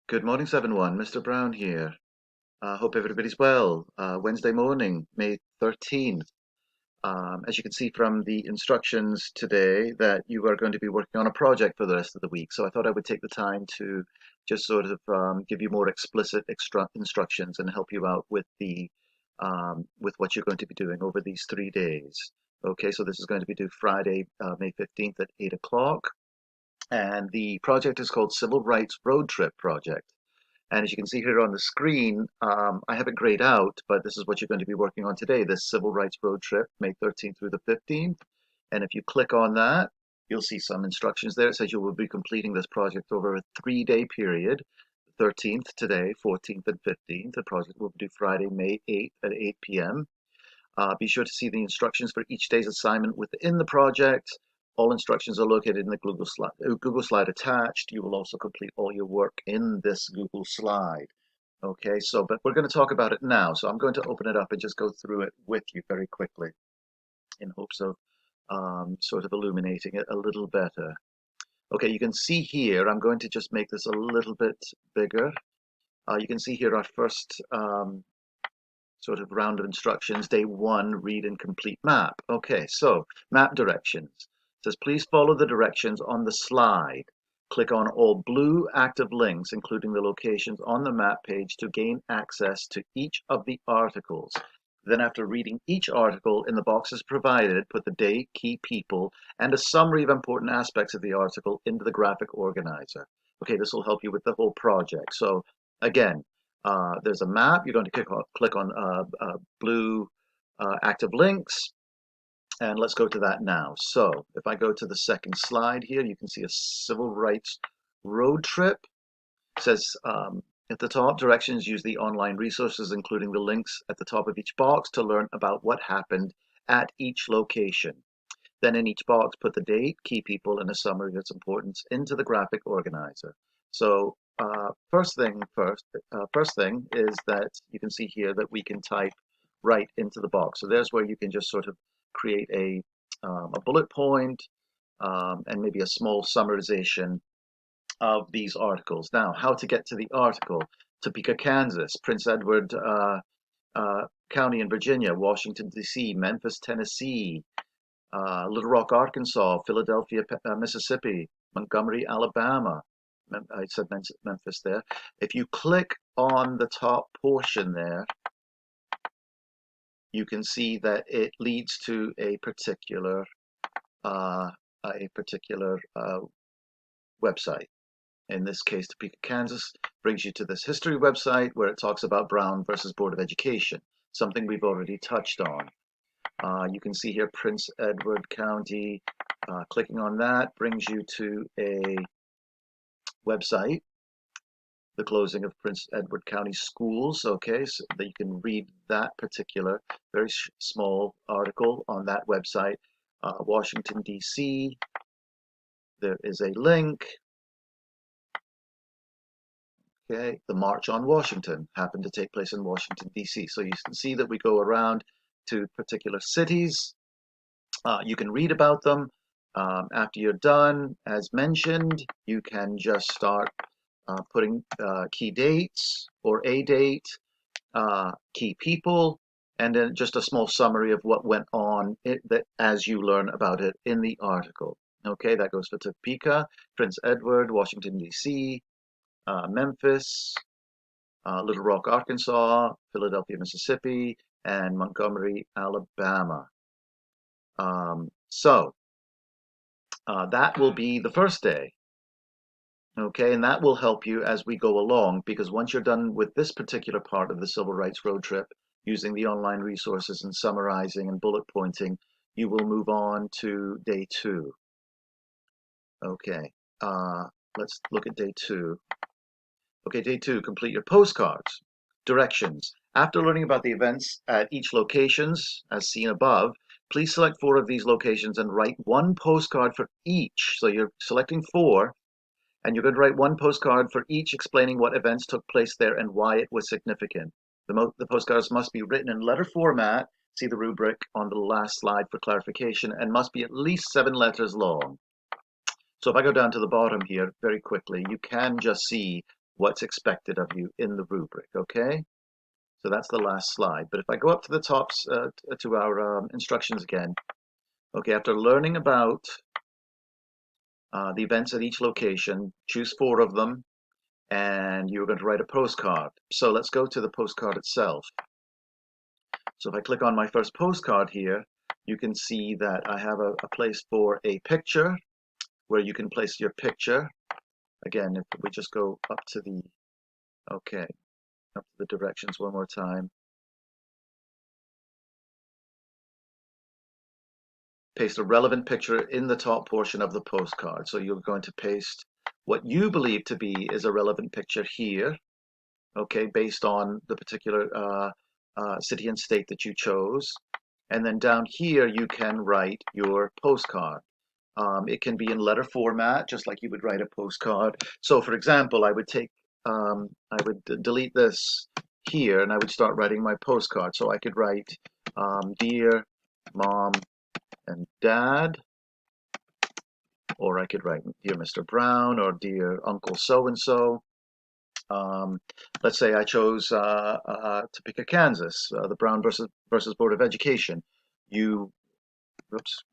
Good morning, 7-1. Mr. Brown here. Hope everybody's well. Wednesday morning, May 13th. As you can see from the instructions today, that you are going to be working on a project for the rest of the week. So I thought I would take the time to just sort of give you more explicit instructions and help you out with what you're going to be doing over these 3 days. Okay, so this is going to be due Friday, May 15th at 8 o'clock. And the project is called Civil Rights Road Trip Project. And as you can see here on the screen, I have it grayed out, but this is what you're going to be working on today, this Civil Rights Road Trip, May 13th through the 15th. And if you click on that, you'll see some instructions there. It says you will be completing this project over a 3-day period, 13th today, 14th and 15th. The project will be due Friday, May 8th at 8 p.m. Be sure to see the instructions for each day's assignment within the project. All instructions are located in the Google slide attached. You will also complete all your work in this Google slide. Okay, but we're going to talk about it now. So I'm going to open it up and just go through it with you very quickly in hopes of sort of illuminating it a little better. Okay, you can see here, I'm going to just make this a little bit bigger. You can see here our first sort of round of instructions. Day 1, read and complete map. Okay, so map directions. It says, please follow the directions on the slide. Click on all blue active links, including the locations on the map page, to gain access to each of the articles. Then after reading each article in the boxes provided, put the date, key people, and a summary of important aspects of the article into the graphic organizer. Okay, this will help you with the whole project. So again, there's a map. You're going to click on blue active links, and let's go to that now. So if I go to the second slide here, you can see a civil rights road trip. It says at the top, directions use the online resources, including the links at the top of each box, to learn about what happened at each location. Then in each box, put the date, key people, and a summary of its importance into the graphic organizer. So first thing is that you can see here that we can type right into the box. So there's where you can just sort of create a bullet point and maybe a small summarization of these articles. Now, how to get to the article: Topeka, Kansas; Prince Edward County in Virginia; Washington, D.C., Memphis, Tennessee; Little Rock, Arkansas; Philadelphia, Mississippi; Montgomery, Alabama. I said Memphis there. If you click on the top portion there, you can see that it leads to a particular website. In this case, Topeka, Kansas brings you to this history website where it talks about Brown versus Board of Education, something we've already touched on. You can see here Prince Edward County. Clicking on that brings you to a website, the closing of Prince Edward County schools. Okay, so that you can read that particular very small article on that website. Washington, D.C. There is a link. Okay, the March on Washington happened to take place in Washington, D.C. So you can see that we go around to particular cities. You can read about them. After you're done, as mentioned, you can just start putting key dates or a date, key people, and then just a small summary of what went on as you learn about it in the article. Okay, that goes for Topeka, Prince Edward, Washington, D.C., Memphis, Little Rock, Arkansas, Philadelphia, Mississippi, and Montgomery, Alabama. That will be the first day. Okay, and that will help you as we go along, because once you're done with this particular part of the Civil Rights Road Trip, using the online resources and summarizing and bullet pointing, you will move on to day 2. Okay, let's look at day 2. Okay, day 2, complete your postcards. Directions. After learning about the events at each locations, as seen above, please select 4 of these locations and write 1 postcard for each. So you're selecting 4, and you're going to write 1 postcard for each explaining what events took place there and why it was significant. The postcards must be written in letter format. See the rubric on the last slide for clarification, and must be at least 7 letters long. So if I go down to the bottom here very quickly, you can just see what's expected of you in the rubric, okay? So that's the last slide. But if I go up to the top to our instructions again, okay, after learning about the events at each location, choose 4 of them, and you're going to write a postcard. So let's go to the postcard itself. So if I click on my first postcard here, you can see that I have a place for a picture where you can place your picture. Again, if we just go up to the, okay, up to the directions one more time. Paste a relevant picture in the top portion of the postcard. So you're going to paste what you believe to be is a relevant picture here, okay, based on the particular city and state that you chose. And then down here, you can write your postcard. It can be in letter format, just like you would write a postcard. So for example, I would delete this here and I would start writing my postcard. So I could write, Dear Mom and Dad, or I could write Dear Mr. Brown or Dear Uncle So-and-so. Let's say I chose Topeka, Kansas, the Brown versus Board of Education. You, oops,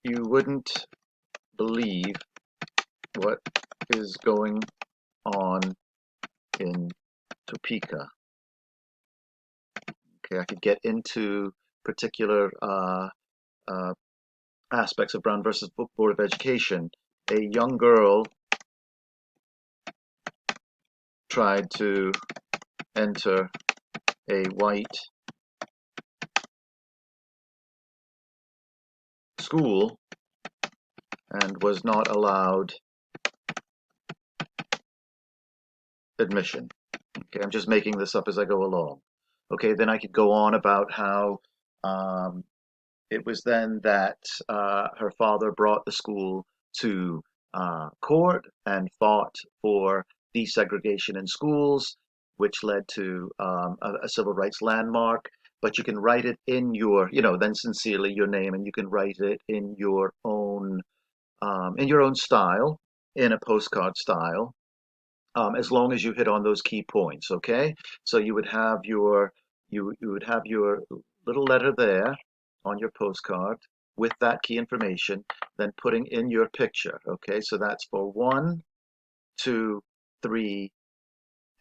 you wouldn't believe what is going on in Topeka. Okay, I could get into particular aspects of Brown versus Board of Education. A young girl tried to enter a white school and was not allowed admission. Okay, I'm just making this up as I go along. Okay, then I could go on about how it was then that her father brought the school to court and fought for desegregation in schools, which led to a civil rights landmark. But you can write it in your, then sincerely your name, and you can write it in your own style, in a postcard style, as long as you hit on those key points. Okay, so you would have your little letter there on your postcard with that key information, then putting in your picture. Okay, so that's for 1, 2, 3,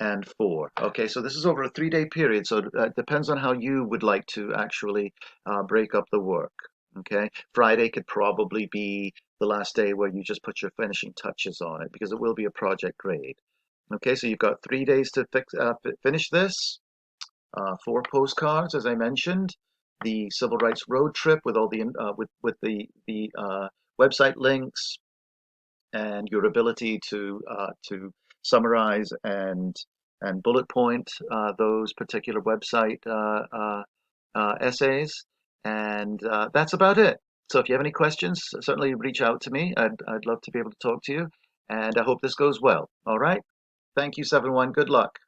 and 4. Okay, so this is over a 3-day period, so it depends on how you would like to actually break up the work. Okay, Friday could probably be the last day where you just put your finishing touches on it, because it will be a project grade. Okay, so you've got 3 days to finish this. 4 postcards, as I mentioned. The Civil Rights Road Trip with all the the website links, and your ability to summarize and bullet point those particular website essays. And that's about it. So if you have any questions, certainly reach out to me. I'd love to be able to talk to you. And I hope this goes well. All right. Thank you, 7-1. Good luck.